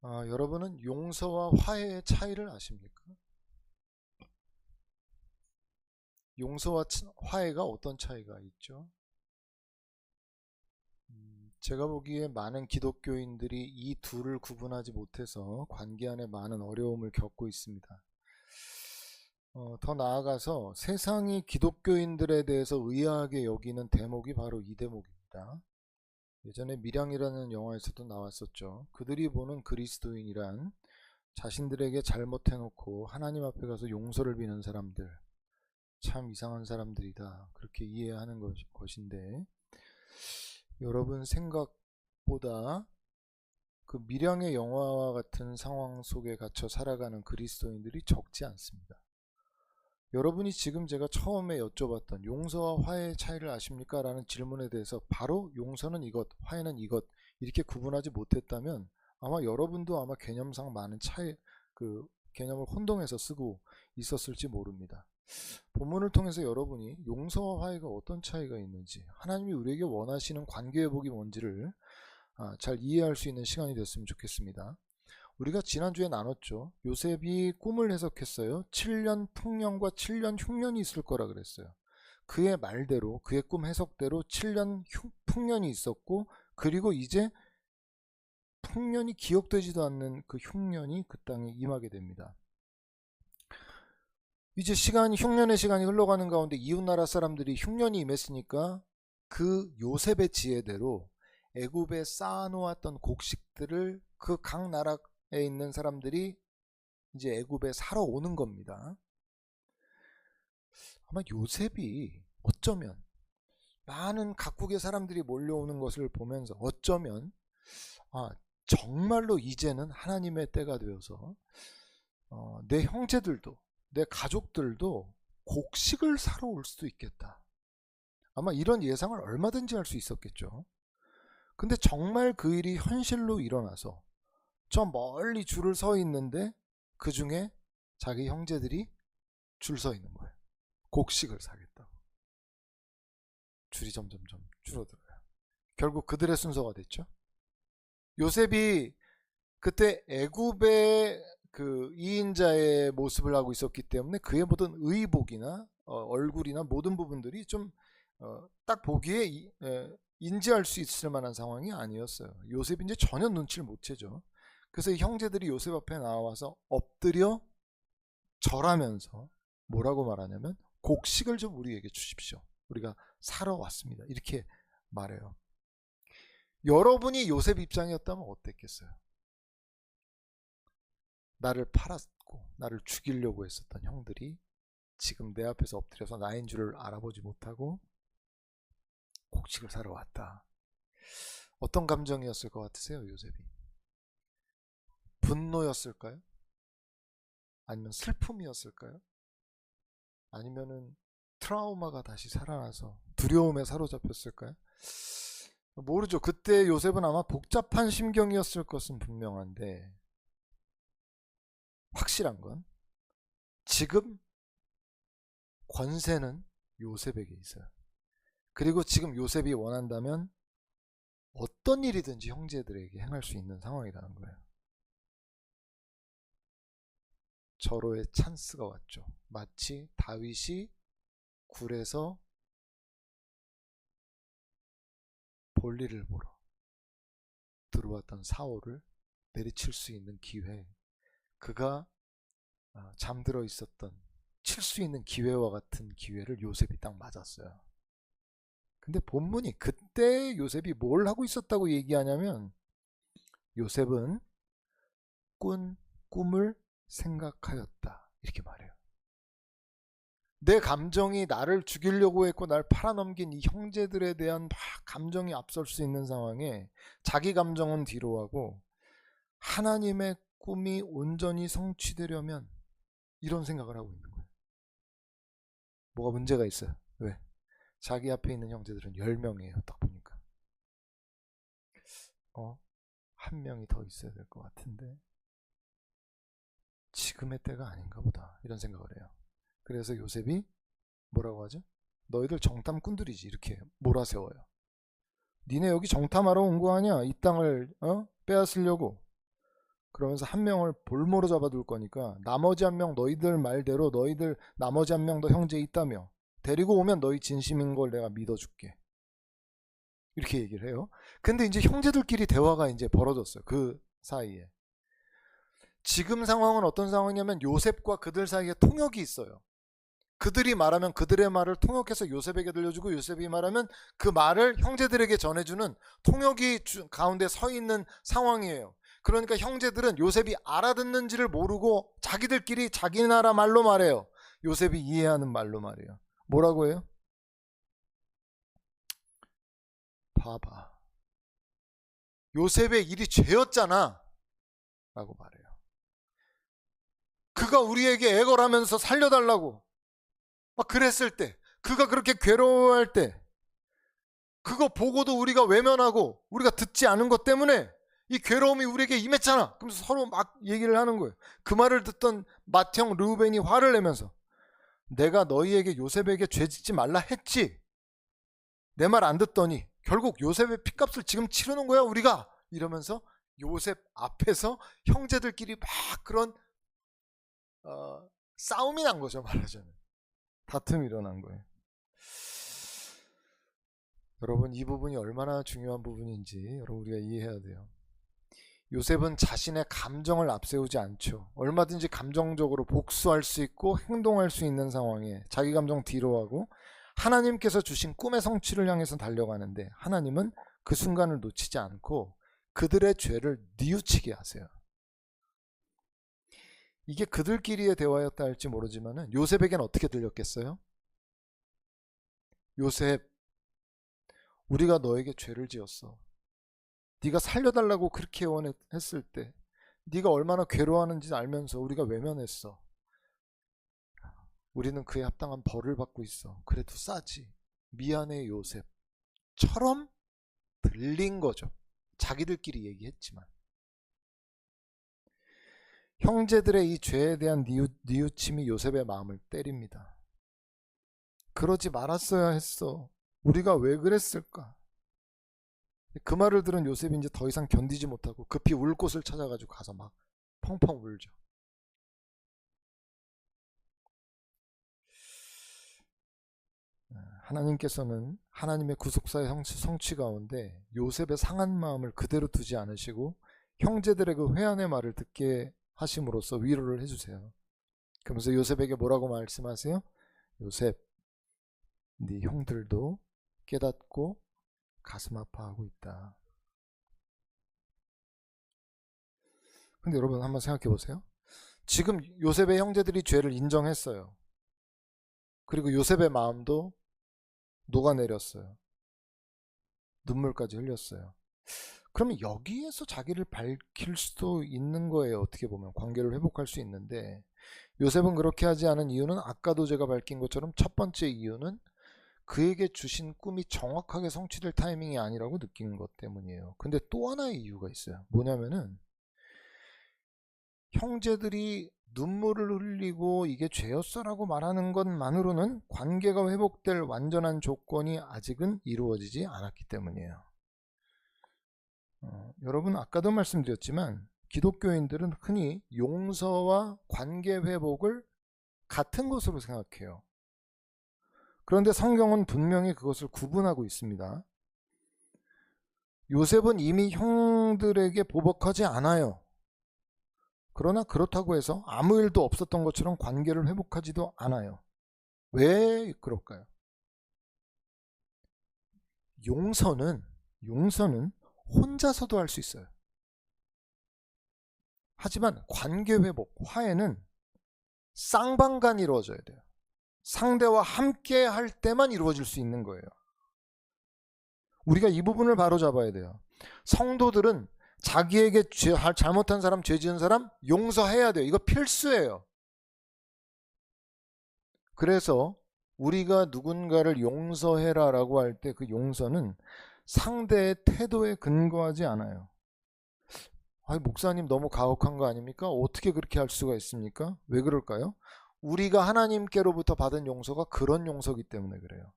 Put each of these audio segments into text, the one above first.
여러분은 용서와 화해의 차이를 아십니까? 용서와 화해가 어떤 차이가 있죠? 제가 보기에 많은 기독교인들이 이 둘을 구분하지 못해서 관계 안에 많은 어려움을 겪고 있습니다. 더 나아가서 세상이 기독교인들에 대해서 의아하게 여기는 대목이 바로 이 대목입니다. 예전에 밀양이라는 영화에서도 나왔었죠. 그들이 보는 그리스도인이란 자신들에게 잘못해놓고 하나님 앞에 가서 용서를 비는 사람들, 참 이상한 사람들이다, 그렇게 이해하는 것인데, 여러분 생각보다 그 밀양의 영화와 같은 상황 속에 갇혀 살아가는 그리스도인들이 적지 않습니다. 여러분이 지금 제가 처음에 여쭤봤던 용서와 화해의 차이를 아십니까? 라는 질문에 대해서 바로 용서는 이것, 화해는 이것, 이렇게 구분하지 못했다면 아마 여러분도 아마 개념상 많은 개념을 혼동해서 쓰고 있었을지 모릅니다. 본문을 통해서 여러분이 용서와 화해가 어떤 차이가 있는지, 하나님이 우리에게 원하시는 관계회복이 뭔지를 잘 이해할 수 있는 시간이 됐으면 좋겠습니다. 우리가 지난주에 나눴죠. 요셉이 꿈을 해석했어요. 7년 풍년과 7년 흉년이 있을 거라 그랬어요. 그의 말대로, 그의 꿈 해석대로 7년 풍년이 있었고, 그리고 이제 풍년이 기억되지도 않는 그 흉년이 그 땅에 임하게 됩니다. 이제 흉년의 시간이 흘러가는 가운데 이웃나라 사람들이 흉년이 임했으니까 그 요셉의 지혜대로 애굽에 쌓아놓았던 곡식들을 그 각 나라에 있는 사람들이 이제 애굽에 사러 오는 겁니다. 아마 요셉이 어쩌면 많은 각국의 사람들이 몰려오는 것을 보면서 어쩌면 정말로 이제는 하나님의 때가 되어서 내 형제들도 내 가족들도 곡식을 사러 올 수도 있겠다. 아마 이런 예상을 얼마든지 할 수 있었겠죠. 근데 정말 그 일이 현실로 일어나서 저 멀리 줄을 서 있는데 그 중에 자기 형제들이 줄 서 있는 거예요. 곡식을 사겠다고. 줄이 점점점 줄어들어요. 결국 그들의 순서가 됐죠. 요셉이 그때 애굽의 그 이인자의 모습을 하고 있었기 때문에 그의 모든 의복이나 얼굴이나 모든 부분들이 좀 딱 보기에 인지할 수 있을 만한 상황이 아니었어요. 요셉이 이제 전혀 눈치를 못 채죠. 그래서 형제들이 요셉 앞에 나와서 엎드려 절하면서 뭐라고 말하냐면 곡식을 좀 우리에게 주십시오. 우리가 사러 왔습니다. 이렇게 말해요. 여러분이 요셉 입장이었다면 어땠겠어요? 나를 팔았고 나를 죽이려고 했었던 형들이 지금 내 앞에서 엎드려서 나인 줄을 알아보지 못하고 곡식을 사러 왔다. 어떤 감정이었을 것 같으세요, 요셉이? 분노였을까요? 아니면 슬픔이었을까요? 아니면은 트라우마가 다시 살아나서 두려움에 사로잡혔을까요? 모르죠. 그때 요셉은 아마 복잡한 심경이었을 것은 분명한데 확실한 건 지금 권세는 요셉에게 있어요. 그리고 지금 요셉이 원한다면 어떤 일이든지 형제들에게 행할 수 있는 상황이라는 거예요. 절호의 찬스가 왔죠. 마치 다윗이 굴에서 볼일을 보러 들어왔던 사울을 내리칠 수 있는 기회, 그가 잠들어 있었던 칠 수 있는 기회와 같은 기회를 요셉이 딱 맞았어요. 근데 본문이 그때 요셉이 뭘 하고 있었다고 얘기하냐면 요셉은 꾼 꿈을 생각하였다 이렇게 말해요. 내 감정이 나를 죽이려고 했고 날 팔아넘긴 이 형제들에 대한 막 감정이 앞설 수 있는 상황에 자기 감정은 뒤로 하고 하나님의 꿈이 온전히 성취되려면 이런 생각을 하고 있는 거예요. 뭐가 문제가 있어요? 왜? 자기 앞에 있는 형제들은 10명이에요. 딱 보니까 한 명이 더 있어야 될 것 같은데 지금의 때가 아닌가 보다 이런 생각을 해요. 그래서 요셉이 뭐라고 하죠? 너희들 정탐꾼들이지 이렇게 몰아세워요. 니네 여기 정탐하러 온 거 아니야? 이 땅을 빼앗으려고. 그러면서 한 명을 볼모로 잡아둘 거니까 나머지 한 명 너희들 말대로 너희들 나머지 한 명도 형제 있다며 데리고 오면 너희 진심인 걸 내가 믿어줄게. 이렇게 얘기를 해요. 근데 이제 형제들끼리 대화가 이제 벌어졌어요. 그 사이에. 지금 상황은 어떤 상황이냐면 요셉과 그들 사이에 통역이 있어요. 그들이 말하면 그들의 말을 통역해서 요셉에게 들려주고 요셉이 말하면 그 말을 형제들에게 전해주는 통역이 가운데 서 있는 상황이에요. 그러니까 형제들은 요셉이 알아듣는지를 모르고 자기들끼리 자기 나라 말로 말해요. 요셉이 이해하는 말로 말해요. 뭐라고 해요? 봐봐. 요셉의 일이 죄였잖아 라고 말해요. 그가 우리에게 애걸하면서 살려달라고 막 그랬을 때, 그가 그렇게 괴로워할 때, 그거 보고도 우리가 외면하고 우리가 듣지 않은 것 때문에 이 괴로움이 우리에게 임했잖아. 그러면서 서로 막 얘기를 하는 거예요. 그 말을 듣던 맏형 르우벤이 화를 내면서 내가 너희에게 요셉에게 죄 짓지 말라 했지. 내 말 안 듣더니 결국 요셉의 피값을 지금 치르는 거야 우리가. 이러면서 요셉 앞에서 형제들끼리 막 그런 싸움이 난 거죠. 말하자면 다툼이 일어난 거예요. 여러분, 이 부분이 얼마나 중요한 부분인지 여러분 우리가 이해해야 돼요. 요셉은 자신의 감정을 앞세우지 않죠. 얼마든지 감정적으로 복수할 수 있고 행동할 수 있는 상황에 자기 감정 뒤로 하고 하나님께서 주신 꿈의 성취를 향해서 달려가는데 하나님은 그 순간을 놓치지 않고 그들의 죄를 뉘우치게 하세요. 이게 그들끼리의 대화였다 할지 모르지만 요셉에겐 어떻게 들렸겠어요? 요셉, 우리가 너에게 죄를 지었어. 네가 살려달라고 그렇게 원했을 때 네가 얼마나 괴로워하는지 알면서 우리가 외면했어. 우리는 그에 합당한 벌을 받고 있어. 그래도 싸지. 미안해 요셉처럼 들린 거죠. 자기들끼리 얘기했지만. 형제들의 이 죄에 대한 뉘우침이 요셉의 마음을 때립니다. 그러지 말았어야 했어. 우리가 왜 그랬을까? 그 말을 들은 요셉이 이제 더 이상 견디지 못하고 급히 울 곳을 찾아가지고 가서 막 펑펑 울죠. 하나님께서는 하나님의 구속사의 성취 가운데 요셉의 상한 마음을 그대로 두지 않으시고 형제들의 그 회한의 말을 듣게 하심으로써 위로를 해주세요. 그러면서 요셉에게 뭐라고 말씀하세요? 요셉, 네 형들도 깨닫고 가슴 아파하고 있다. 근데 여러분 한번 생각해 보세요. 지금 요셉의 형제들이 죄를 인정했어요. 그리고 요셉의 마음도 녹아내렸어요. 눈물까지 흘렸어요. 그러면 여기에서 자기를 밝힐 수도 있는 거예요. 어떻게 보면 관계를 회복할 수 있는데 요셉은 그렇게 하지 않은 이유는 아까도 제가 밝힌 것처럼 첫 번째 이유는 그에게 주신 꿈이 정확하게 성취될 타이밍이 아니라고 느낀 것 때문이에요. 근데 또 하나의 이유가 있어요. 뭐냐면은 형제들이 눈물을 흘리고 이게 죄였어라고 말하는 것만으로는 관계가 회복될 완전한 조건이 아직은 이루어지지 않았기 때문이에요. 여러분 아까도 말씀드렸지만 기독교인들은 흔히 용서와 관계 회복을 같은 것으로 생각해요. 그런데 성경은 분명히 그것을 구분하고 있습니다. 요셉은 이미 형들에게 보복하지 않아요. 그러나 그렇다고 해서 아무 일도 없었던 것처럼 관계를 회복하지도 않아요. 왜 그럴까요? 용서는 혼자서도 할 수 있어요. 하지만 관계 회복, 화해는 쌍방간 이루어져야 돼요. 상대와 함께 할 때만 이루어질 수 있는 거예요. 우리가 이 부분을 바로 잡아야 돼요. 성도들은 자기에게 잘못한 사람, 죄 지은 사람 용서해야 돼요. 이거 필수예요. 그래서 우리가 누군가를 용서해라 라고 할 때 그 용서는 상대의 태도에 근거하지 않아요. 목사님 너무 가혹한 거 아닙니까? 어떻게 그렇게 할 수가 있습니까? 왜 그럴까요? 우리가 하나님께로부터 받은 용서가 그런 용서이기 때문에 그래요.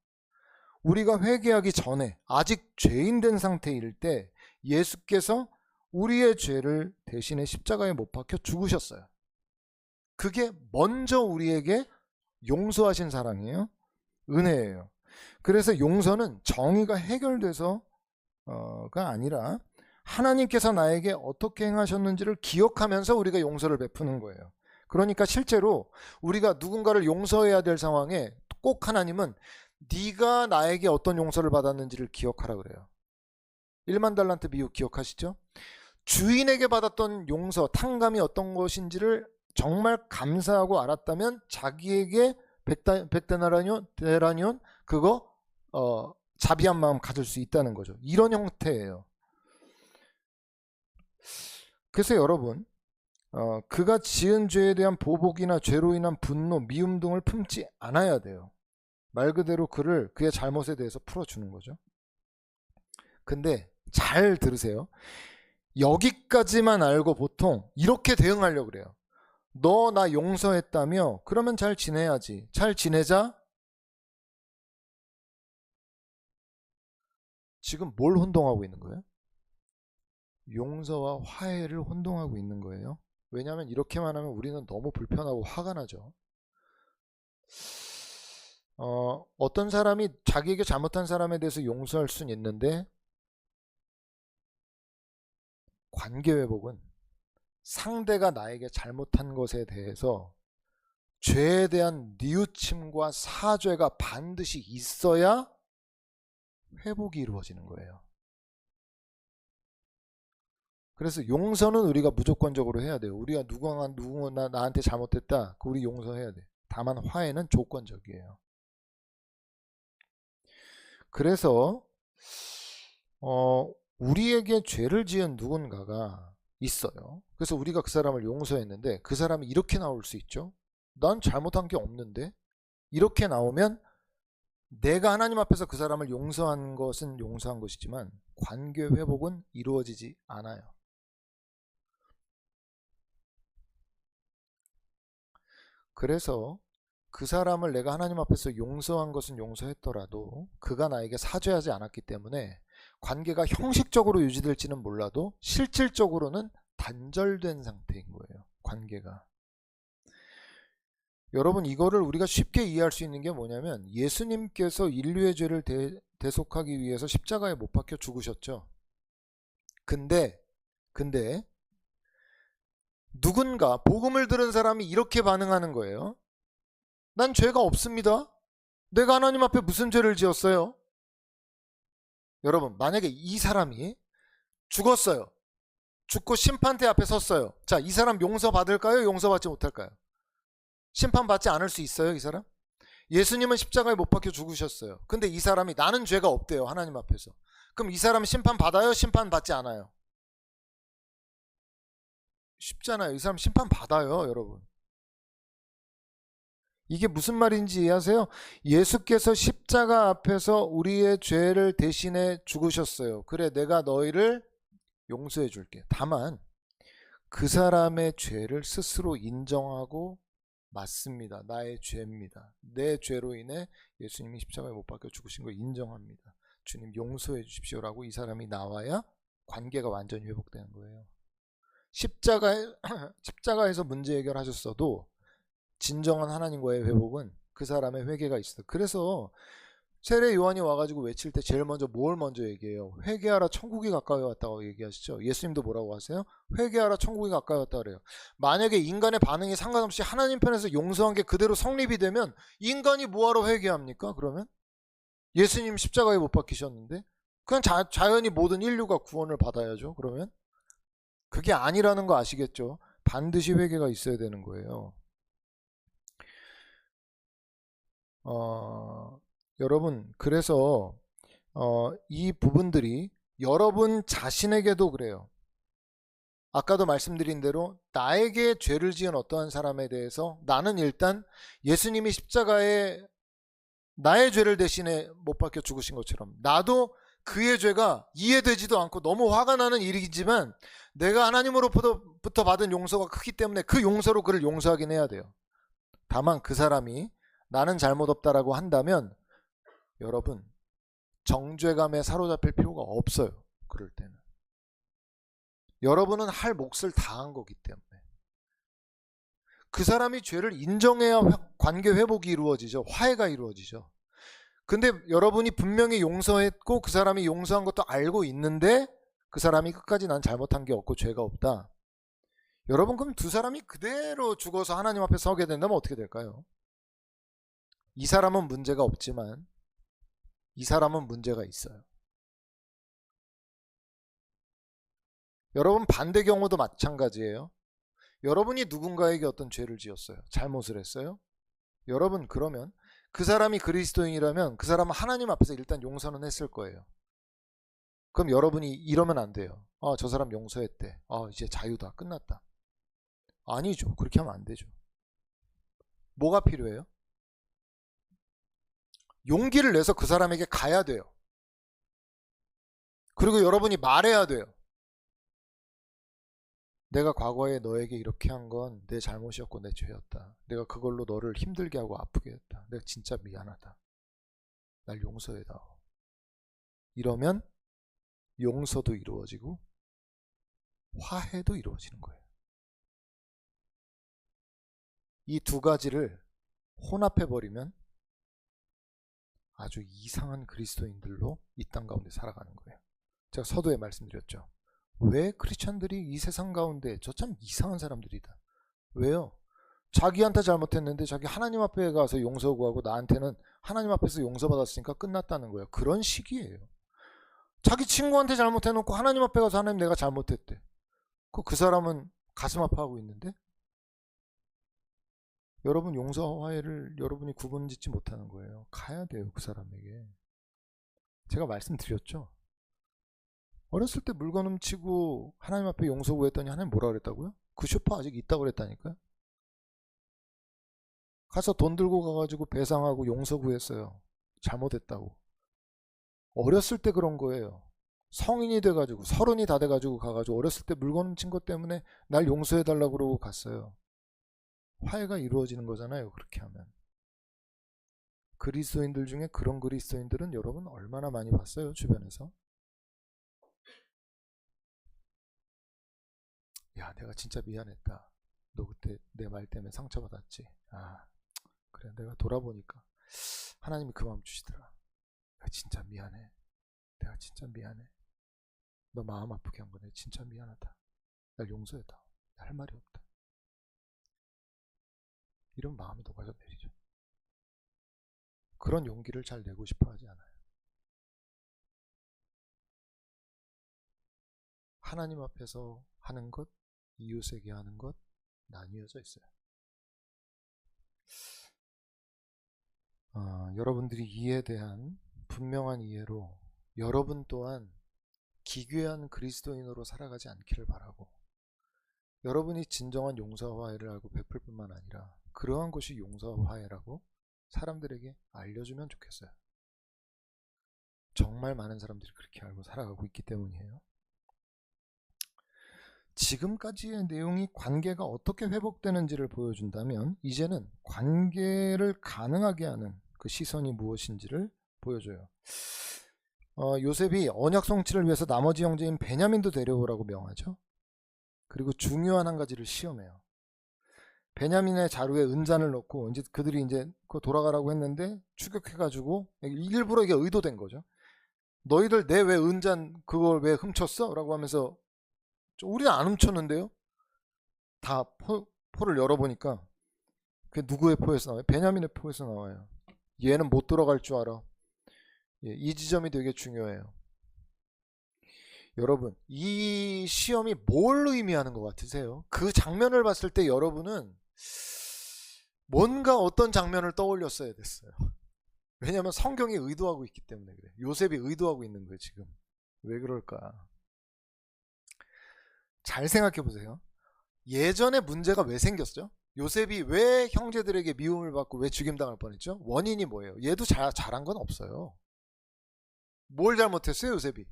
우리가 회개하기 전에 아직 죄인 된 상태일 때 예수께서 우리의 죄를 대신에 십자가에 못 박혀 죽으셨어요. 그게 먼저 우리에게 용서하신 사랑이에요. 은혜예요. 그래서 용서는 정의가 해결돼서가 아니라 하나님께서 나에게 어떻게 행하셨는지를 기억하면서 우리가 용서를 베푸는 거예요. 그러니까 실제로 우리가 누군가를 용서해야 될 상황에 꼭 하나님은 네가 나에게 어떤 용서를 받았는지를 기억하라 그래요. 1만 달란트 비유 기억하시죠? 주인에게 받았던 용서, 탕감이 어떤 것인지를 정말 감사하고 알았다면 자기에게 백데나리온 그거 자비한 마음 가질 수 있다는 거죠. 이런 형태예요. 그래서 여러분 그가 지은 죄에 대한 보복이나 죄로 인한 분노, 미움 등을 품지 않아야 돼요. 말 그대로 그의 잘못에 대해서 풀어주는 거죠. 근데 잘 들으세요. 여기까지만 알고 보통 이렇게 대응하려고 그래요. 너 나 용서했다며? 그러면 잘 지내야지. 잘 지내자? 지금 뭘 혼동하고 있는 거예요? 용서와 화해를 혼동하고 있는 거예요. 왜냐하면 이렇게만 하면 우리는 너무 불편하고 화가 나죠. 어떤 사람이 자기에게 잘못한 사람에 대해서 용서할 수는 있는데 관계 회복은 상대가 나에게 잘못한 것에 대해서 죄에 대한 뉘우침과 사죄가 반드시 있어야 회복이 이루어지는 거예요. 그래서 용서는 우리가 무조건적으로 해야 돼요. 우리가 누구나 나한테 잘못했다. 그 우리 용서해야 돼. 다만 화해는 조건적이에요. 그래서 우리에게 죄를 지은 누군가가 있어요. 그래서 우리가 그 사람을 용서했는데 그 사람이 이렇게 나올 수 있죠. 난 잘못한 게 없는데. 이렇게 나오면 내가 하나님 앞에서 그 사람을 용서한 것은 용서한 것이지만 관계 회복은 이루어지지 않아요. 그래서 그 사람을 내가 하나님 앞에서 용서한 것은 용서했더라도 그가 나에게 사죄하지 않았기 때문에 관계가 형식적으로 유지될지는 몰라도 실질적으로는 단절된 상태인 거예요. 관계가. 여러분 이거를 우리가 쉽게 이해할 수 있는 게 뭐냐면 예수님께서 인류의 죄를 대속하기 위해서 십자가에 못 박혀 죽으셨죠. 근데 누군가 복음을 들은 사람이 이렇게 반응하는 거예요. 난 죄가 없습니다. 내가 하나님 앞에 무슨 죄를 지었어요? 여러분 만약에 이 사람이 죽었어요. 죽고 심판대 앞에 섰어요. 자, 이 사람 용서받을까요? 용서받지 못할까요? 심판받지 않을 수 있어요, 이 사람? 예수님은 십자가에 못 박혀 죽으셨어요. 근데 이 사람이 나는 죄가 없대요, 하나님 앞에서. 그럼 이 사람은 심판받아요? 심판받지 않아요? 쉽잖아요. 이 사람 심판받아요, 여러분. 이게 무슨 말인지 이해하세요? 예수께서 십자가 앞에서 우리의 죄를 대신해 죽으셨어요. 그래, 내가 너희를 용서해 줄게. 다만 그 사람의 죄를 스스로 인정하고 맞습니다. 나의 죄입니다. 내 죄로 인해 예수님이 십자가에 못 박혀 죽으신 걸 인정합니다. 주님 용서해 주십시오라고 이 사람이 나와야 관계가 완전히 회복되는 거예요. 십자가에서 문제 해결하셨어도 진정한 하나님과의 회복은 그 사람의 회개가 있어요. 그래서 세례 요한이 와가지고 외칠 때 제일 먼저 뭘 먼저 얘기해요? 회개하라 천국이 가까이 왔다고 얘기하시죠. 예수님도 뭐라고 하세요? 회개하라 천국이 가까이 왔다 그래요. 만약에 인간의 반응이 상관없이 하나님 편에서 용서한 게 그대로 성립이 되면 인간이 뭐하러 회개합니까? 그러면 예수님 십자가에 못 박히셨는데 그냥 자연히 모든 인류가 구원을 받아야죠. 그러면 그게 아니라는 거 아시겠죠? 반드시 회개가 있어야 되는 거예요. 여러분 그래서 이 부분들이 여러분 자신에게도 그래요. 아까도 말씀드린 대로 나에게 죄를 지은 어떠한 사람에 대해서 나는 일단 예수님이 십자가에 나의 죄를 대신에 못 박혀 죽으신 것처럼 나도 그의 죄가 이해되지도 않고 너무 화가 나는 일이지만 내가 하나님으로부터 받은 용서가 크기 때문에 그 용서로 그를 용서하긴 해야 돼요. 다만 그 사람이 나는 잘못 없다라고 한다면 여러분 정죄감에 사로잡힐 필요가 없어요. 그럴 때는 여러분은 할 몫을 다 한 거기 때문에. 그 사람이 죄를 인정해야 관계 회복이 이루어지죠. 화해가 이루어지죠. 근데 여러분이 분명히 용서했고 그 사람이 용서한 것도 알고 있는데 그 사람이 끝까지 난 잘못한 게 없고 죄가 없다. 여러분, 그럼 두 사람이 그대로 죽어서 하나님 앞에 서게 된다면 어떻게 될까요? 이 사람은 문제가 없지만 이 사람은 문제가 있어요. 여러분, 반대 경우도 마찬가지예요. 여러분이 누군가에게 어떤 죄를 지었어요. 잘못을 했어요. 여러분, 그러면 그 사람이 그리스도인이라면 그 사람은 하나님 앞에서 일단 용서는 했을 거예요. 그럼 여러분이 이러면 안 돼요. 저 사람 용서했대. 이제 자유다. 끝났다. 아니죠. 그렇게 하면 안 되죠. 뭐가 필요해요? 용기를 내서 그 사람에게 가야 돼요. 그리고 여러분이 말해야 돼요. 내가 과거에 너에게 이렇게 한 건 내 잘못이었고 내 죄였다. 내가 그걸로 너를 힘들게 하고 아프게 했다. 내가 진짜 미안하다. 날 용서해다오. 이러면 용서도 이루어지고 화해도 이루어지는 거예요. 이 두 가지를 혼합해버리면 아주 이상한 그리스도인들로 이 땅 가운데 살아가는 거예요. 제가 서두에 말씀드렸죠. 왜 크리스찬들이 이 세상 가운데 저 참 이상한 사람들이다. 왜요? 자기한테 잘못했는데 자기 하나님 앞에 가서 용서 구하고 나한테는 하나님 앞에서 용서받았으니까 끝났다는 거예요. 그런 식이에요. 자기 친구한테 잘못해놓고 하나님 앞에 가서 하나님 내가 잘못했대. 그 사람은 가슴 아파하고 있는데 여러분, 용서와 화해를 여러분이 구분짓지 못하는 거예요. 가야 돼요, 그 사람에게. 제가 말씀드렸죠. 어렸을 때 물건 훔치고 하나님 앞에 용서 구했더니 하나님 뭐라 그랬다고요? 그 쇼파 아직 있다고 그랬다니까요. 가서 돈 들고 가가지고 배상하고 용서 구했어요. 잘못했다고. 어렸을 때 그런 거예요. 성인이 돼가지고 30이 다 돼가지고 가가지고 어렸을 때 물건 훔친 것 때문에 날 용서해달라고 그러고 갔어요. 화해가 이루어지는 거잖아요, 그렇게 하면. 그리스도인들 중에 그런 그리스도인들은 여러분 얼마나 많이 봤어요, 주변에서? 야, 내가 진짜 미안했다. 너 그때 내 말 때문에 상처받았지. 그래, 내가 돌아보니까 하나님이 그 마음 주시더라. 내가 진짜 미안해. 내가 진짜 미안해. 너 마음 아프게 한 거네. 진짜 미안하다. 날 용서해다. 할 말이 없다. 이런 마음이 녹아져 내리죠. 그런 용기를 잘 내고 싶어 하지 않아요. 하나님 앞에서 하는 것, 이웃에게 하는 것 나뉘어져 있어요. 여러분들이 이에 대한 분명한 이해로 여러분 또한 기괴한 그리스도인으로 살아가지 않기를 바라고, 여러분이 진정한 용서와 화해를 알고 베풀 뿐만 아니라 그러한 것이 용서와 화해라고 사람들에게 알려주면 좋겠어요. 정말 많은 사람들이 그렇게 알고 살아가고 있기 때문이에요. 지금까지의 내용이 관계가 어떻게 회복되는지를 보여준다면 이제는 관계를 가능하게 하는 그 시선이 무엇인지를 보여줘요. 요셉이 언약 성취를 위해서 나머지 형제인 베냐민도 데려오라고 명하죠. 그리고 중요한 한 가지를 시험해요. 베냐민의 자루에 은잔을 넣고 이제 그들이 이제 그거 돌아가라고 했는데 추격해가지고 일부러 이게 의도된 거죠. 너희들 내 왜 은잔 그걸 왜 훔쳤어? 라고 하면서 우리는 안 훔쳤는데요. 다 포를 열어보니까 그게 누구의 포에서 나와요? 베냐민의 포에서 나와요. 얘는 못 들어갈 줄 알아. 이 지점이 되게 중요해요. 여러분, 이 시험이 뭘 의미하는 것 같으세요? 그 장면을 봤을 때 여러분은 뭔가 어떤 장면을 떠올렸어야 됐어요. 왜냐하면 성경이 의도하고 있기 때문에 그래. 요셉이 의도하고 있는 거예요, 지금. 왜 그럴까? 잘 생각해 보세요. 예전에 문제가 왜 생겼죠? 요셉이 왜 형제들에게 미움을 받고 왜 죽임당할 뻔했죠? 원인이 뭐예요? 얘도 잘한 건 없어요. 뭘 잘못했어요, 요셉이?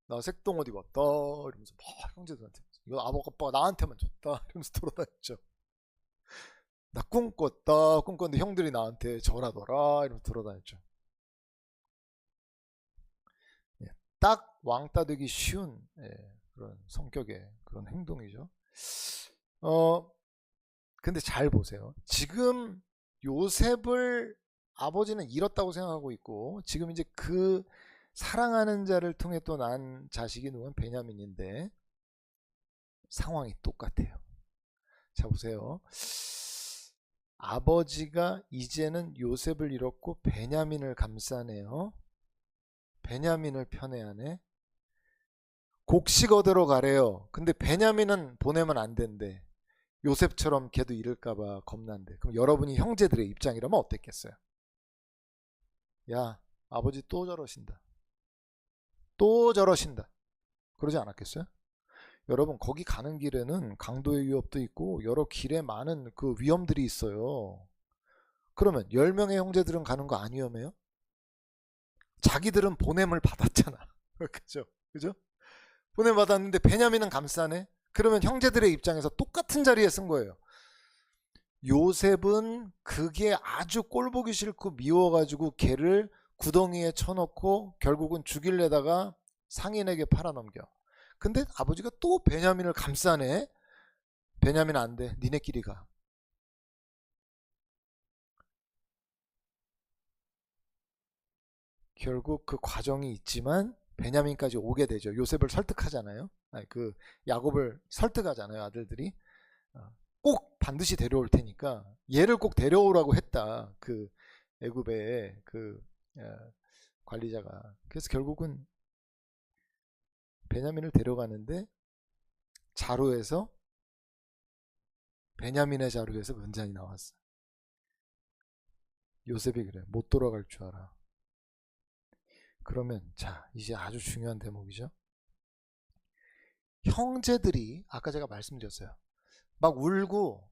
나 색동옷 입었다 이러면서 막 형제들한테 이거 아빠가 나한테만 줬다 이러면서 돌아다녔죠. 나 꿈꿨는데 형들이 나한테 절하더라 이러면서 돌아다녔죠. 딱 왕따 되기 쉬운 그런 성격의 그런 행동이죠. 어, 근데 잘 보세요. 지금 요셉을 아버지는 잃었다고 생각하고 있고, 지금 이제 그 사랑하는 자를 통해 또 난 자식이 누군 베냐민인데, 상황이 똑같아요. 자, 보세요. 아버지가 이제는 요셉을 잃었고 베냐민을 감싸네요. 베냐민을 편애하네. 곡식 얻으러 가래요. 근데 베냐민은 보내면 안 된대. 요셉처럼 걔도 잃을까봐 겁난대. 그럼 여러분이 형제들의 입장이라면 어땠겠어요? 야, 아버지 또 저러신다. 또 저러신다. 그러지 않았겠어요? 여러분, 거기 가는 길에는 강도의 위협도 있고 여러 길에 많은 그 위험들이 있어요. 그러면 10명의 형제들은 가는 거 안 위험해요? 자기들은 보냄을 받았잖아. 그죠? 그죠? 보냄 받았는데 베냐민은 감싸네? 그러면 형제들의 입장에서 똑같은 자리에 쓴 거예요. 요셉은 그게 아주 꼴보기 싫고 미워가지고 걔를 구덩이에 쳐넣고 결국은 죽일래다가 상인에게 팔아넘겨. 근데 아버지가 또 베냐민을 감싸네. 베냐민 안 돼. 니네끼리 가. 결국 그 과정이 있지만 베냐민까지 오게 되죠. 요셉을 설득하잖아요. 아니, 그 야곱을 설득하잖아요. 아들들이. 꼭 반드시 데려올 테니까 얘를 꼭 데려오라고 했다. 그 애굽의 그 관리자가. 그래서 결국은 베냐민을 데려가는데 자루에서 베냐민의 자루에서 문잔이 나왔어. 요셉이 그래. 못 돌아갈 줄 알아. 그러면 자, 이제 아주 중요한 대목이죠. 형제들이 아까 제가 말씀드렸어요. 막 울고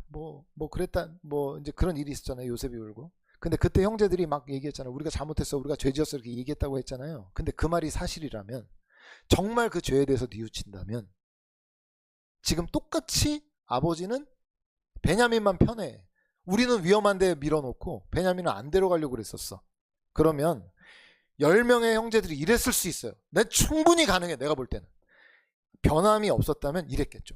뭐 그랬다 뭐 이제 그런 일이 있었잖아요. 요셉이 울고. 근데 그때 형제들이 막 얘기했잖아요. 우리가 잘못했어. 우리가 죄 지었어. 이렇게 얘기했다고 했잖아요. 근데 그 말이 사실이라면 정말 그 죄에 대해서 뉘우친다면 지금 똑같이 아버지는 베냐민만 편해. 우리는 위험한 데 밀어놓고 베냐민은 안 데려가려고 그랬었어. 그러면 10명의 형제들이 이랬을 수 있어요. 내 충분히 가능해. 내가 볼 때는. 변함이 없었다면 이랬겠죠.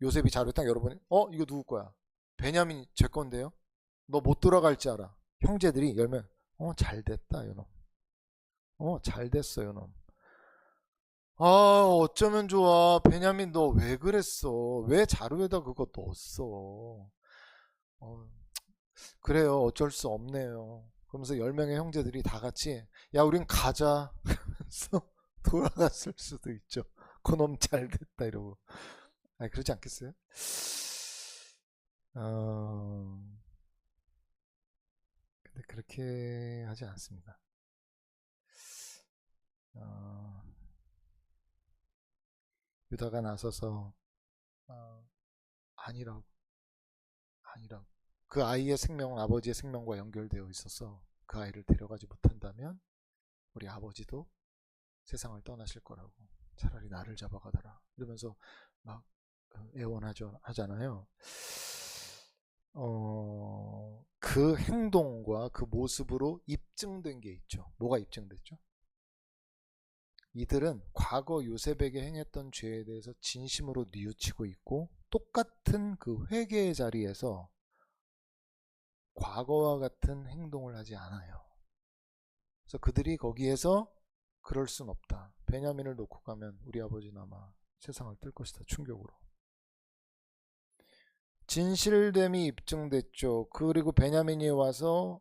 요셉이 자료 딱 열어보니 이거 누구 거야? 베냐민이 제 건데요. 너 못 돌아갈 줄 알아. 형제들이 열면 잘됐다 요놈. 잘됐어 요놈. 어쩌면 좋아. 베냐민 너 왜 그랬어? 왜 자루에다 그거 넣었어? 어, 그래요. 어쩔 수 없네요. 그러면서 10명의 형제들이 다 같이 야 우린 가자 하면서 돌아갔을 수도 있죠. 그놈 잘됐다 이러고. 그러지 않겠어요? 어, 근데 그렇게 하지 않습니다. 어, 유다가 나서서 어, 아니라고 아니라고 그 아이의 생명은 아버지의 생명과 연결되어 있어서 그 아이를 데려가지 못한다면 우리 아버지도 세상을 떠나실 거라고. 차라리 나를 잡아가더라 이러면서 막 애원하잖아요. 그 행동과 그 모습으로 입증된 게 있죠. 뭐가 입증됐죠? 이들은 과거 요셉에게 행했던 죄에 대해서 진심으로 뉘우치고 있고 똑같은 그 회개의 자리에서 과거와 같은 행동을 하지 않아요. 그래서 그들이 거기에서 그럴 순 없다. 베냐민을 놓고 가면 우리 아버지는 아마 세상을 뜰 것이다. 충격으로. 진실됨이 입증됐죠. 그리고 베냐민이 와서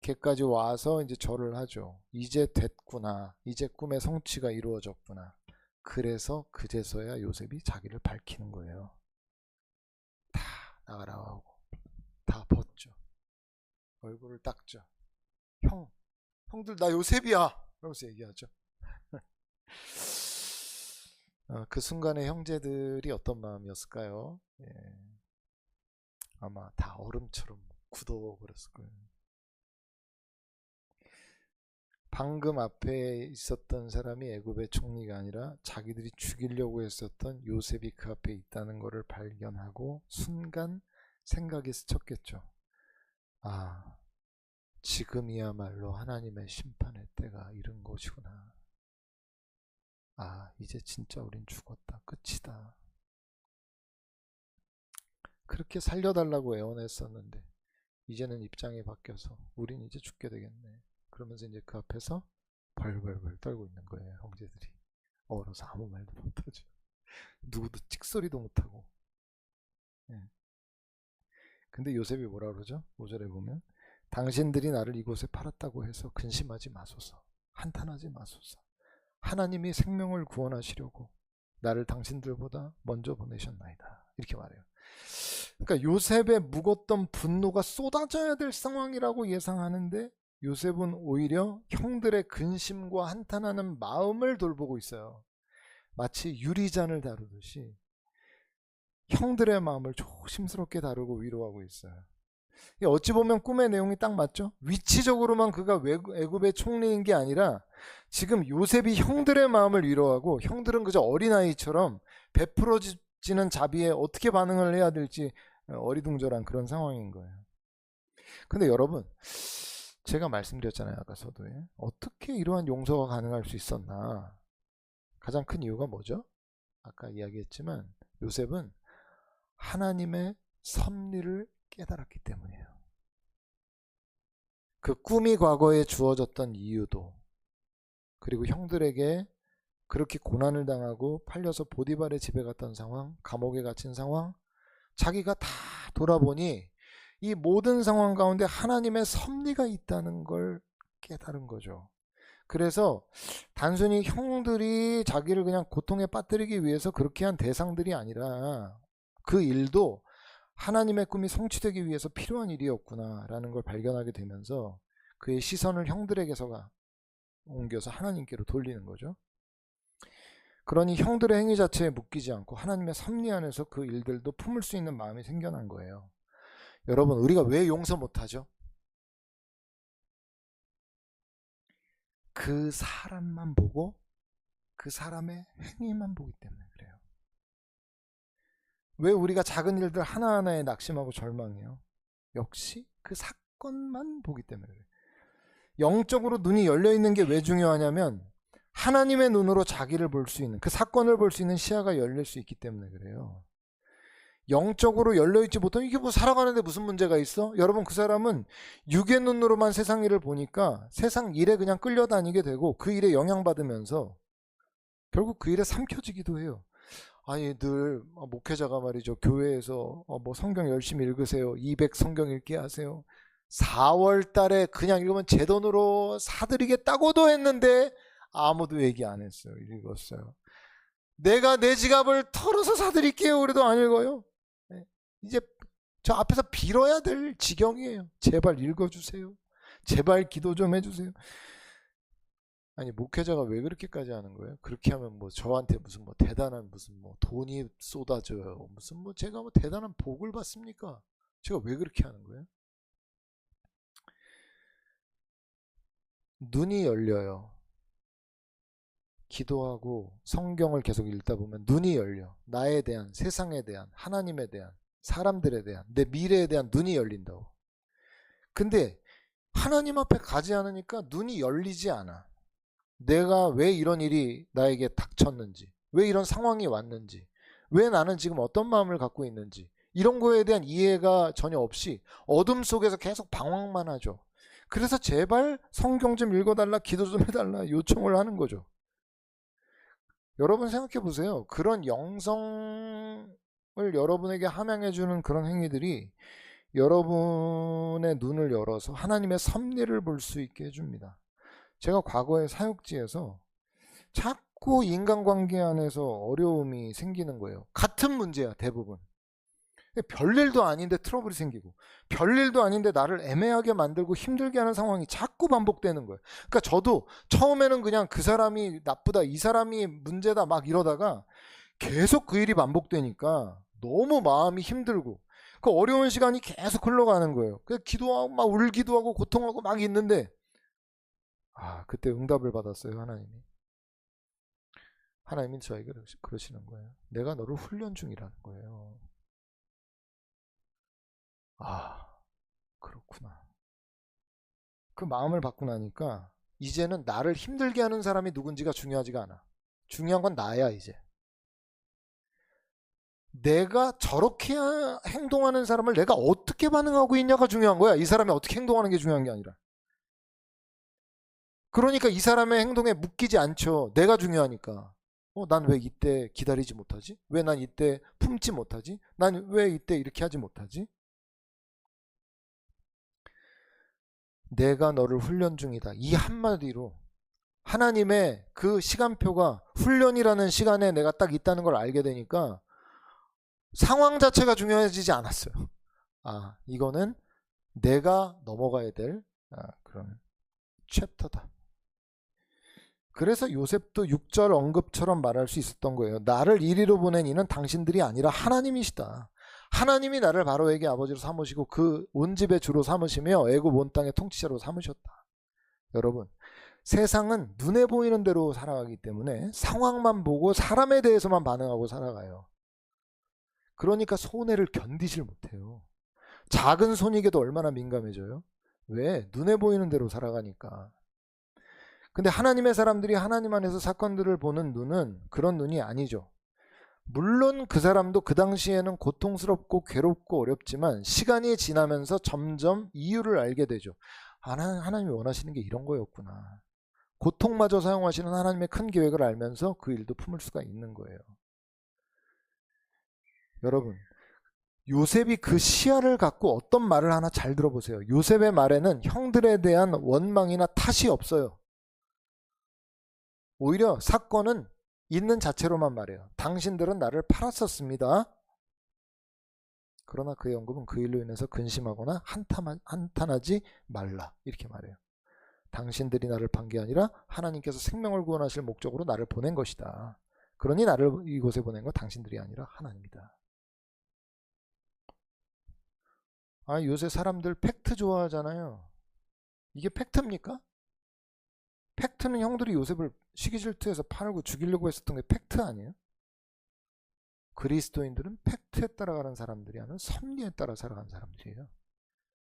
걔까지 와서 이제 절을 하죠. 이제 됐구나. 이제 꿈의 성취가 이루어졌구나. 그래서 그제서야 요셉이 자기를 밝히는 거예요. 다 나가라 하고 다 벗죠. 얼굴을 닦죠. 형들 나 요셉이야. 그러면서 얘기하죠. 그 순간에 형제들이 어떤 마음이었을까요? 예, 아마 다 얼음처럼 굳어버렸을 거예요. 방금 앞에 있었던 사람이 애굽의 총리가 아니라 자기들이 죽이려고 했었던 요셉이 그 앞에 있다는 것을 발견하고 순간 생각이 스쳤겠죠. 지금이야말로 하나님의 심판의 때가 이른 것이구나. 아, 이제 진짜 우린 죽었다. 끝이다. 그렇게 살려달라고 애원했었는데 이제는 입장이 바뀌어서 우린 이제 죽게 되겠네. 그러면서 이제 그 앞에서 벌벌벌 떨고 있는 거예요. 형제들이. 얼어서 아무 말도 못하죠. 누구도 찍소리도 못하고. 예. 근데 요셉이 뭐라 그러죠? 5절에 보면 당신들이 나를 이곳에 팔았다고 해서 근심하지 마소서. 한탄하지 마소서. 하나님이 생명을 구원하시려고 나를 당신들보다 먼저 보내셨나이다. 이렇게 말해요. 그러니까 요셉의 묵었던 분노가 쏟아져야 될 상황이라고 예상하는데 요셉은 오히려 형들의 근심과 한탄하는 마음을 돌보고 있어요. 마치 유리잔을 다루듯이 형들의 마음을 조심스럽게 다루고 위로하고 있어요. 어찌 보면 꿈의 내용이 딱 맞죠? 위치적으로만 그가 애굽의 총리인 게 아니라 지금 요셉이 형들의 마음을 위로하고 형들은 그저 어린아이처럼 베풀어지는 자비에 어떻게 반응을 해야 될지 어리둥절한 그런 상황인 거예요. 근데 여러분, 제가 말씀드렸잖아요. 아까 서두에. 어떻게 이러한 용서가 가능할 수 있었나? 가장 큰 이유가 뭐죠? 아까 이야기했지만 요셉은 하나님의 섭리를 깨달았기 때문이에요. 그 꿈이 과거에 주어졌던 이유도, 그리고 형들에게 그렇게 고난을 당하고 팔려서 보디발의 집에 갔던 상황, 감옥에 갇힌 상황, 자기가 다 돌아보니 이 모든 상황 가운데 하나님의 섭리가 있다는 걸 깨달은 거죠. 그래서 단순히 형들이 자기를 그냥 고통에 빠뜨리기 위해서 그렇게 한 대상들이 아니라 그 일도 하나님의 꿈이 성취되기 위해서 필요한 일이었구나라는 걸 발견하게 되면서 그의 시선을 형들에게서가 옮겨서 하나님께로 돌리는 거죠. 그러니 형들의 행위 자체에 묶이지 않고 하나님의 섭리 안에서 그 일들도 품을 수 있는 마음이 생겨난 거예요. 여러분, 우리가 왜 용서 못하죠? 그 사람만 보고 그 사람의 행위만 보기 때문에 그래요. 왜 우리가 작은 일들 하나하나에 낙심하고 절망해요? 역시 그 사건만 보기 때문에 그래요. 영적으로 눈이 열려있는 게 왜 중요하냐면 하나님의 눈으로 자기를 볼 수 있는, 그 사건을 볼 수 있는 시야가 열릴 수 있기 때문에 그래요. 영적으로 열려있지 못하면 이게 뭐 살아가는데 무슨 문제가 있어? 여러분, 그 사람은 육의 눈으로만 세상 일을 보니까 세상 일에 그냥 끌려다니게 되고 그 일에 영향받으면서 결국 그 일에 삼켜지기도 해요. 아니, 늘 목회자가 말이죠, 교회에서 뭐 성경 열심히 읽으세요, 200 성경 읽게 하세요, 4월 달에 그냥 읽으면 제 돈으로 사드리겠다고도 했는데 아무도 얘기 안 했어요. 읽었어요. 내가 내 지갑을 털어서 사드릴게요, 그래도 안 읽어요. 이제 저 앞에서 빌어야 될 지경이에요. 제발 읽어주세요. 제발 기도 좀 해주세요. 아니, 목회자가 왜 그렇게까지 하는 거예요? 그렇게 하면 뭐 저한테 무슨 뭐 대단한 무슨 뭐 돈이 쏟아져요, 무슨 뭐 제가 뭐 대단한 복을 받습니까? 제가 왜 그렇게 하는 거예요? 눈이 열려요. 기도하고 성경을 계속 읽다 보면 눈이 열려. 나에 대한, 세상에 대한, 하나님에 대한, 사람들에 대한, 내 미래에 대한 눈이 열린다고. 근데 하나님 앞에 가지 않으니까 눈이 열리지 않아. 내가 왜 이런 일이 나에게 닥쳤는지, 왜 이런 상황이 왔는지, 왜 나는 지금 어떤 마음을 갖고 있는지, 이런 거에 대한 이해가 전혀 없이 어둠 속에서 계속 방황만 하죠. 그래서 제발 성경 좀 읽어달라, 기도 좀 해달라 요청을 하는 거죠. 여러분 생각해 보세요. 그런 영성을 여러분에게 함양해주는 그런 행위들이 여러분의 눈을 열어서 하나님의 섭리를 볼 수 있게 해줍니다. 제가 과거에 사역지에서 자꾸 인간관계 안에서 어려움이 생기는 거예요. 같은 문제야, 대부분. 별일도 아닌데 트러블이 생기고, 별일도 아닌데 나를 애매하게 만들고 힘들게 하는 상황이 자꾸 반복되는 거예요. 그러니까 저도 처음에는 그냥 그 사람이 나쁘다, 이 사람이 문제다 막 이러다가 계속 그 일이 반복되니까 너무 마음이 힘들고 그 어려운 시간이 계속 흘러가는 거예요. 그래서 기도하고 막 울기도 하고 고통하고 막 있는데, 그때 응답을 받았어요. 하나님이 저에게 그러시는 거예요. 내가 너를 훈련 중이라는 거예요. 그렇구나. 그 마음을 받고 나니까 이제는 나를 힘들게 하는 사람이 누군지가 중요하지가 않아. 중요한 건 나야 이제. 내가 저렇게 행동하는 사람을 내가 어떻게 반응하고 있냐가 중요한 거야. 이 사람이 어떻게 행동하는 게 중요한 게 아니라. 그러니까 이 사람의 행동에 묶이지 않죠. 내가 중요하니까. 난 왜 이때 기다리지 못하지? 왜 난 이때 품지 못하지? 난 왜 이때 이렇게 하지 못하지? 내가 너를 훈련 중이다. 이 한마디로 하나님의 그 시간표가 훈련이라는 시간에 내가 딱 있다는 걸 알게 되니까 상황 자체가 중요해지지 않았어요. 아, 이거는 내가 넘어가야 될 그런 챕터다. 그래서 요셉도 6절 언급처럼 말할 수 있었던 거예요. 나를 이리로 보낸 이는 당신들이 아니라 하나님이시다. 하나님이 나를 바로에게 아버지로 삼으시고 그 온 집의 주로 삼으시며 애굽 온 땅의 통치자로 삼으셨다. 여러분, 세상은 눈에 보이는 대로 살아가기 때문에 상황만 보고 사람에 대해서만 반응하고 살아가요. 그러니까 손해를 견디질 못해요. 작은 손익에도 얼마나 민감해져요? 왜? 눈에 보이는 대로 살아가니까. 근데 하나님의 사람들이 하나님 안에서 사건들을 보는 눈은 그런 눈이 아니죠. 물론 그 사람도 그 당시에는 고통스럽고 괴롭고 어렵지만 시간이 지나면서 점점 이유를 알게 되죠. 하나님이 원하시는 게 이런 거였구나. 고통마저 사용하시는 하나님의 큰 계획을 알면서 그 일도 품을 수가 있는 거예요. 여러분, 요셉이 그 시야를 갖고 어떤 말을 하나 잘 들어보세요. 요셉의 말에는 형들에 대한 원망이나 탓이 없어요. 오히려 사건은 있는 자체로만 말해요. 당신들은 나를 팔았었습니다. 그러나 그의 언급은 그 일로 인해서 근심하거나 한탄하지 말라. 이렇게 말해요. 당신들이 나를 판 게 아니라 하나님께서 생명을 구원하실 목적으로 나를 보낸 것이다. 그러니 나를 이곳에 보낸 건 당신들이 아니라 하나님이다. 요새 사람들 팩트 좋아하잖아요. 이게 팩트입니까? 팩트는 형들이 요셉을 시기질투해서 팔고 죽이려고 했었던 게 팩트 아니에요? 그리스도인들은 팩트에 따라가는 사람들이 아니라 섭리에 따라 살아가는 사람들이에요.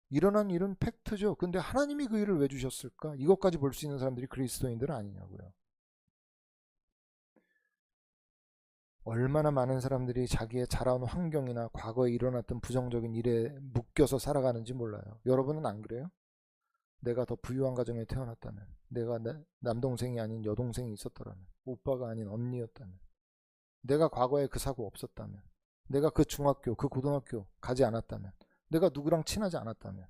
일어난 일은 팩트죠. 근데 하나님이 그 일을 왜 주셨을까? 이것까지 볼 수 있는 사람들이 그리스도인들 아니냐고요. 얼마나 많은 사람들이 자기의 자라온 환경이나 과거에 일어났던 부정적인 일에 묶여서 살아가는지 몰라요. 여러분은 안 그래요? 내가 더 부유한 가정에 태어났다면, 내가 남동생이 아닌 여동생이 있었더라면, 오빠가 아닌 언니였다면, 내가 과거에 그 사고 없었다면, 내가 그 중학교, 그 고등학교 가지 않았다면, 내가 누구랑 친하지 않았다면,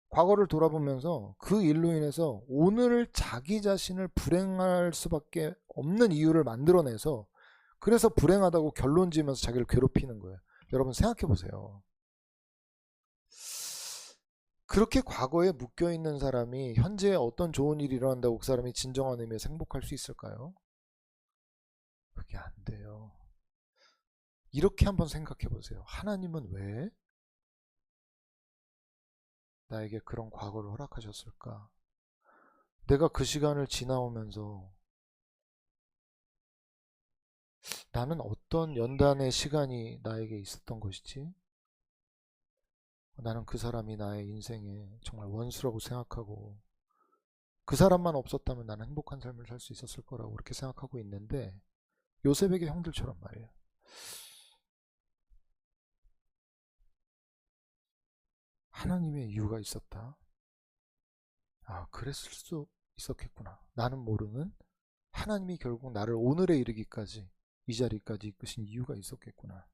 과거를 돌아보면서 그 일로 인해서 오늘 자기 자신을 불행할 수밖에 없는 이유를 만들어내서 그래서 불행하다고 결론 지으면서 자기를 괴롭히는 거예요. 여러분 생각해 보세요. 그렇게 과거에 묶여있는 사람이 현재에 어떤 좋은 일이 일어난다고 그 사람이 진정한 의미에서 행복할 수 있을까요? 그게 안 돼요. 이렇게 한번 생각해 보세요. 하나님은 왜 나에게 그런 과거를 허락하셨을까? 내가 그 시간을 지나오면서 나는 어떤 연단의 시간이 나에게 있었던 것이지? 나는 그 사람이 나의 인생에 정말 원수라고 생각하고 그 사람만 없었다면 나는 행복한 삶을 살 수 있었을 거라고 그렇게 생각하고 있는데 요셉에게 형들처럼 말이에요. 하나님의 이유가 있었다. 그랬을 수 있었겠구나. 나는 모르는 하나님이 결국 나를 오늘에 이르기까지 이 자리까지 이끄신 이유가 있었겠구나.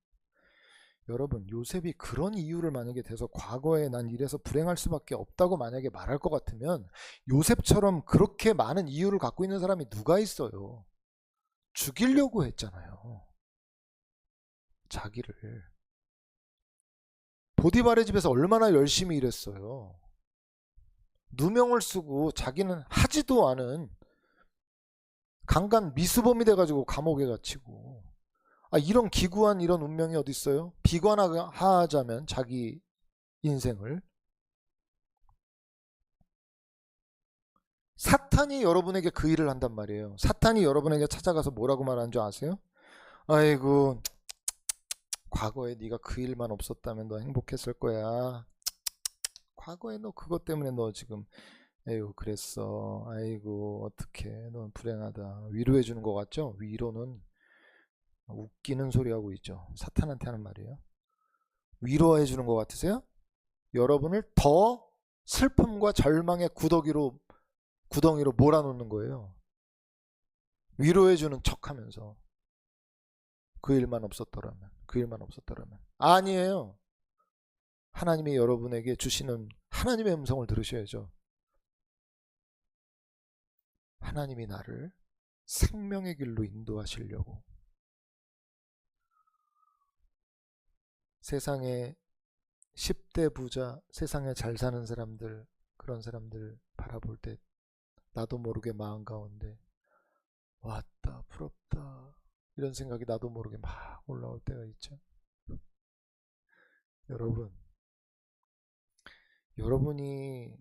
여러분, 요셉이 그런 이유를 만약에 대서 과거에 난 이래서 불행할 수밖에 없다고 만약에 말할 것 같으면 요셉처럼 그렇게 많은 이유를 갖고 있는 사람이 누가 있어요? 죽이려고 했잖아요. 자기를. 보디발의 집에서 얼마나 열심히 일했어요. 누명을 쓰고 자기는 하지도 않은 강간 미수범이 돼가지고 감옥에 갇히고 이런 기구한 이런 운명이 어디 있어요? 비관하자면 자기 인생을 사탄이 여러분에게 그 일을 한단 말이에요. 사탄이 여러분에게 찾아가서 뭐라고 말하는 줄 아세요? 아이고 과거에 네가 그 일만 없었다면 너 행복했을 거야. 과거에 너 그것 때문에 너 지금 에휴, 그랬어. 아이고, 어떡해. 넌 불행하다. 위로해 주는 것 같죠? 위로는 웃기는 소리 하고 있죠. 사탄한테 하는 말이에요. 위로해 주는 것 같으세요? 여러분을 더 슬픔과 절망의 구덩이로 몰아놓는 거예요. 위로해 주는 척 하면서. 그 일만 없었더라면, 그 일만 없었더라면. 아니에요. 하나님이 여러분에게 주시는 하나님의 음성을 들으셔야죠. 하나님이 나를 생명의 길로 인도하시려고. 세상에 10대 부자, 세상에 잘 사는 사람들, 그런 사람들 바라볼 때 나도 모르게 마음 가운데 왔다, 부럽다, 이런 생각이 나도 모르게 막 올라올 때가 있죠. 여러분이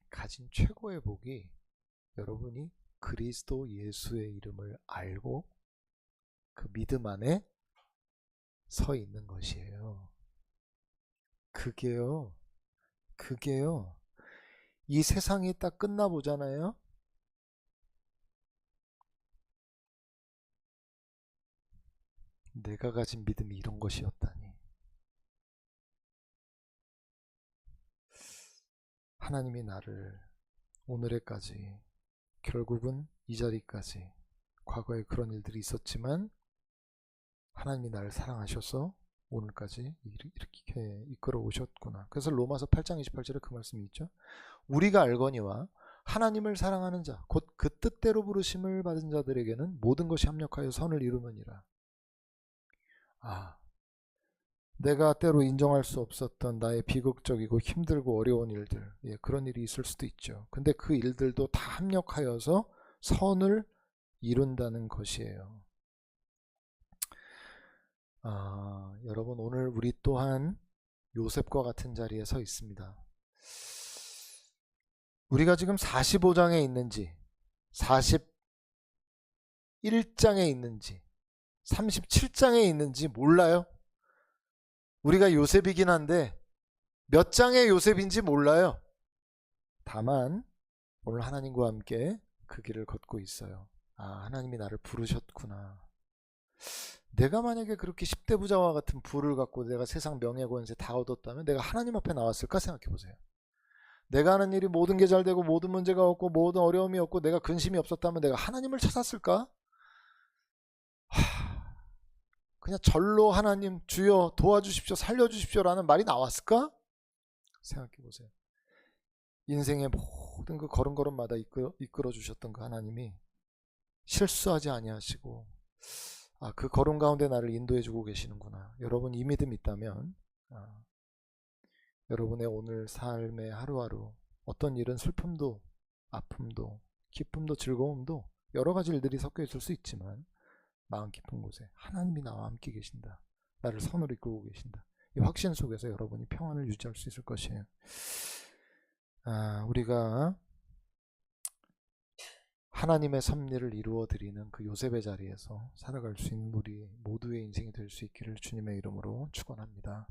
가진 최고의 복이 여러분이 그리스도 예수의 이름을 알고 그 믿음 안에 서 있는 것이에요. 그게요, 이 세상이 딱 끝나보잖아요. 내가 가진 믿음이 이런 것이었다니. 하나님이 나를 오늘에까지, 결국은 이 자리까지, 과거에 그런 일들이 있었지만 하나님이 나를 사랑하셔서 오늘까지 이렇게 이끌어 오셨구나. 그래서 로마서 8장 28절에 그 말씀이 있죠. 우리가 알거니와 하나님을 사랑하는 자, 곧 그 뜻대로 부르심을 받은 자들에게는 모든 것이 합력하여 선을 이루느니라. 아, 내가 때로 인정할 수 없었던 나의 비극적이고 힘들고 어려운 일들, 예, 그런 일이 있을 수도 있죠. 근데 그 일들도 다 합력하여서 선을 이룬다는 것이에요. 여러분, 오늘 우리 또한 요셉과 같은 자리에 서 있습니다. 우리가 지금 45장에 있는지 41장에 있는지 37장에 있는지 몰라요. 우리가 요셉이긴 한데 몇 장의 요셉인지 몰라요. 다만 오늘 하나님과 함께 그 길을 걷고 있어요. 하나님이 나를 부르셨구나. 내가 만약에 그렇게 10대 부자와 같은 부를 갖고 내가 세상 명예 권세 다 얻었다면 내가 하나님 앞에 나왔을까 생각해 보세요. 내가 하는 일이 모든 게 잘 되고 모든 문제가 없고 모든 어려움이 없고 내가 근심이 없었다면 내가 하나님을 찾았을까? 그냥 절로 하나님 주여 도와주십시오, 살려주십시오라는 말이 나왔을까? 생각해 보세요. 인생의 모든 그 걸음걸음마다 이끌어 주셨던 그 하나님이 실수하지 아니하시고 그 걸음 가운데 나를 인도해 주고 계시는구나. 여러분 이 믿음 있다면 여러분의 오늘 삶의 하루하루 어떤 일은 슬픔도 아픔도 기쁨도 즐거움도 여러 가지 일들이 섞여 있을 수 있지만 마음 깊은 곳에 하나님이 나와 함께 계신다. 나를 선으로 이끌고 계신다. 이 확신 속에서 여러분이 평안을 유지할 수 있을 것이에요. 우리가 하나님의 섭리를 이루어 드리는 그 요셉의 자리에서 살아갈 수 있는 우리 모두의 인생이 될 수 있기를 주님의 이름으로 축원합니다.